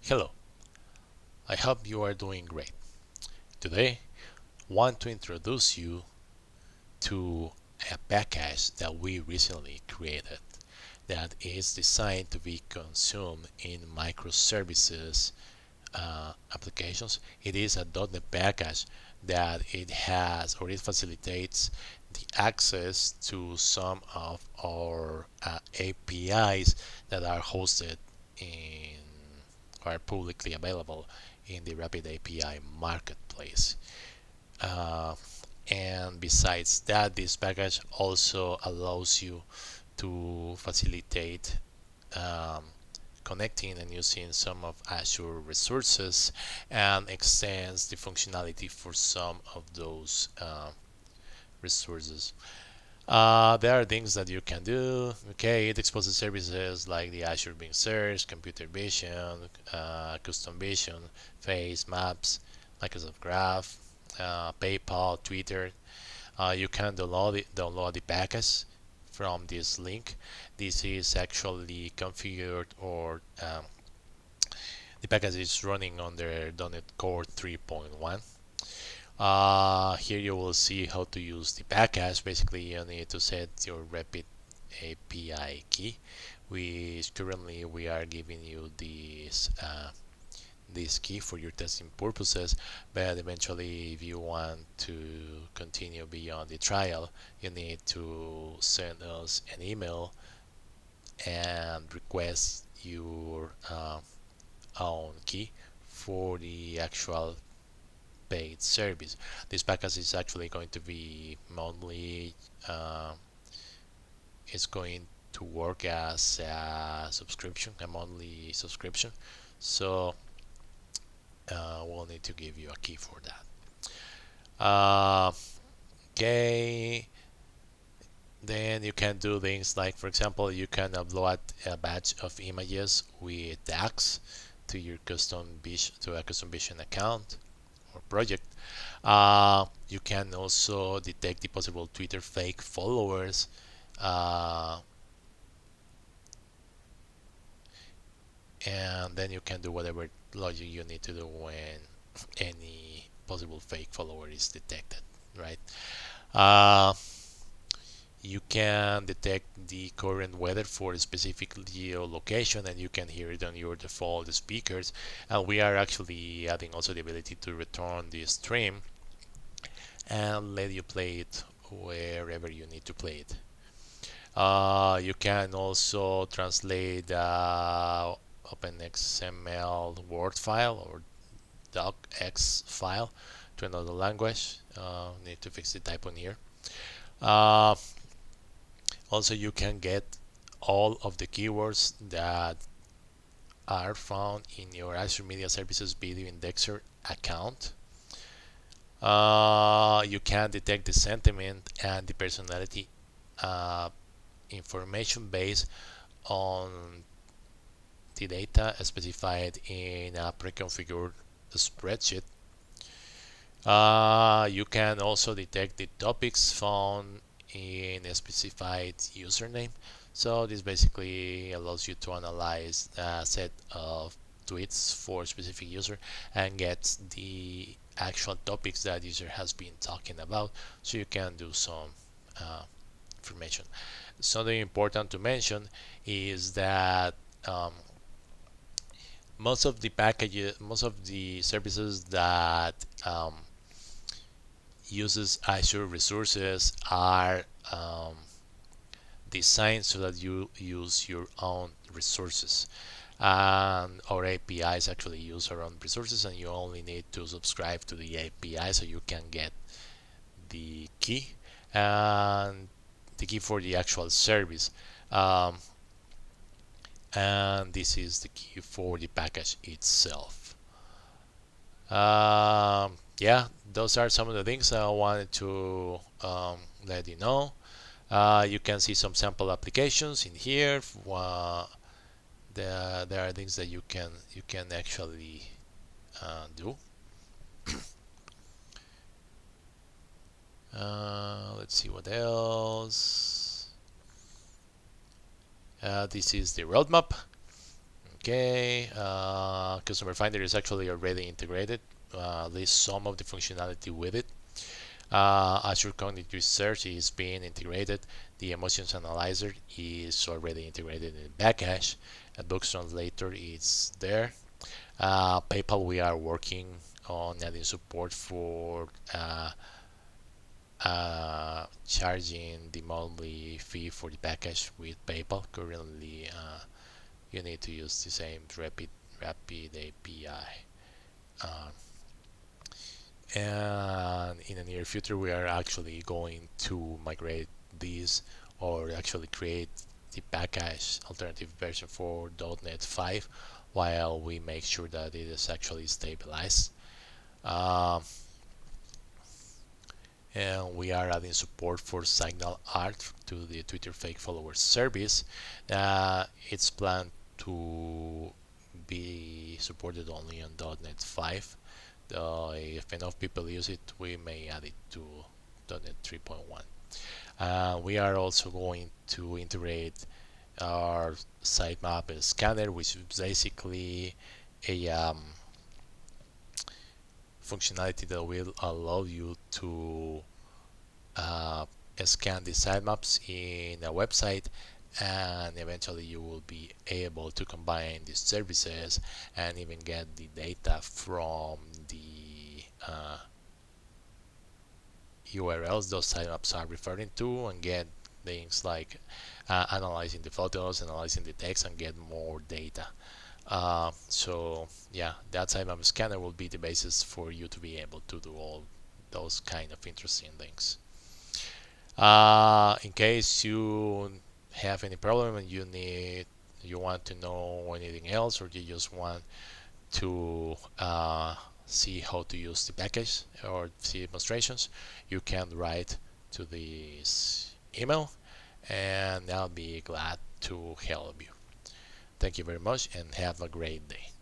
Hello, I hope you are doing great. Today, I want to introduce you to a package that we recently created that is designed to be consumed in microservices applications. It is a .NET package that it facilitates the access to some of our APIs that are hosted in are publicly available in the Rapid API marketplace. Uh, and besides that, this package also allows you to facilitate um, connecting and using some of Azure resources and extends the functionality for some of those resources. There are things that you can do. Okay, it exposes services like the Azure Bing Search, Computer Vision, Custom Vision, Face, Maps, Microsoft Graph, PayPal, Twitter. You can download the package from this link. This is actually configured or the package is running under .NET Core 3.1. Here you will see how to use the package. Basically, you need to set your Rapid API key. Currently we are giving you this key for your testing purposes, but eventually if you want to continue beyond the trial, you need to send us an email and request your own key for the actual paid service. This package is actually going to be monthly. It's going to work as a subscription, a monthly subscription. So we'll need to give you a key for that. Okay. Then you can do things like, for example, you can upload a batch of images with tags to your a custom vision account or project. You can also detect the possible Twitter fake followers. Uh, and then you can do whatever logic you need to do when any possible fake follower is detected, right? Uh, you can detect the current weather for a specific geolocation, and you can hear it on your default speakers. And we are actually adding also the ability to return the stream and let you play it wherever you need to play it. You can also translate OpenXML Word file or docx file to another language. Need to fix the typo here. Uh, Also, you can get all of the keywords that are found in your Azure Media Services Video Indexer account. You can detect the sentiment and the personality uh, information based on the data specified in a pre-configured spreadsheet. You can also detect the topics found in a specified username. So this basically allows you to analyze a set of tweets for a specific user and get the actual topics that user has been talking about, so you can do some information. Something important to mention is that most of the services that uses Azure resources are designed so that you use your own resources. And our APIs actually use our own resources, and you only need to subscribe to the API so you can get the key and the key for the actual service. Um, and this is the key for the package itself. Yeah, those are some of the things I wanted to let you know. You can see some sample applications in here. There are things that you can actually do. Let's see what else. This is the roadmap. Okay, Customer Finder is actually already integrated, at least some of the functionality with it. Azure Cognitive Search is being integrated. The Emotions Analyzer is already integrated in the backend. A Books Translator is there. PayPal, we are working on adding support for charging the monthly fee for the package with PayPal. Currently, you need to use the same Rapid API. Uh, and in the near future, we are actually going to migrate these, or actually create the package alternative version for .NET 5, while we make sure that it is actually stabilized. Um, and we are adding support for Signal Art to the Twitter fake follower service. It's planned to be supported only on .NET 5. If enough people use it, we may add it to .NET 3.1. We are also going to integrate our Sitemap Scanner, which is basically a functionality that will allow you to scan the sitemaps in a website, and eventually you will be able to combine these services and even get the data from the URLs those sitemaps are referring to, and get things like analyzing the photos, analyzing the text, and get more data. So yeah, that sitemap scanner will be the basis for you to be able to do all those kind of interesting things. In case you have any problem and you want to know anything else, or you just want to see how to use the package or see demonstrations, you can write to this email, and I'll be glad to help you. Thank you very much, and have a great day.